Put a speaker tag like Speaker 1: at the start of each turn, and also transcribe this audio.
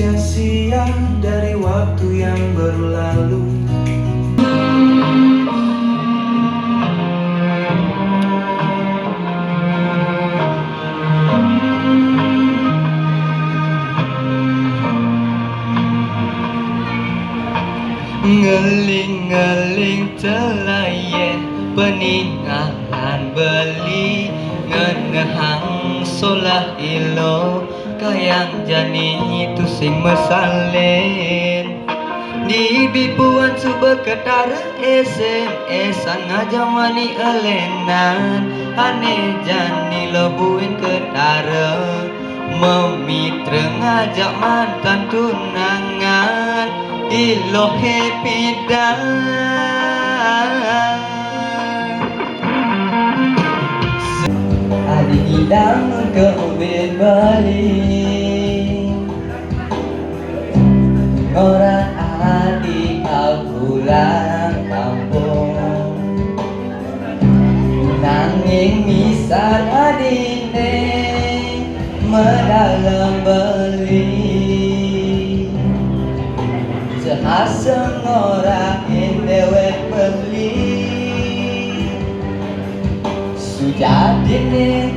Speaker 1: sia-sia dari waktu yang berlalu. Ngeling-ngeling telaye peninggalan beli ngenehang solah ilo kayang jani itu sing mesalen di bibuan subeketara SMS-an ngajamani elenan ane jani lobuin ketara memitra ngajak mantan tunangan ilo happy dan adik hidang ke ubin balik orang adik pulang kampung nanging misal adine medalam beli sehaseng orang dewek beli sudah dini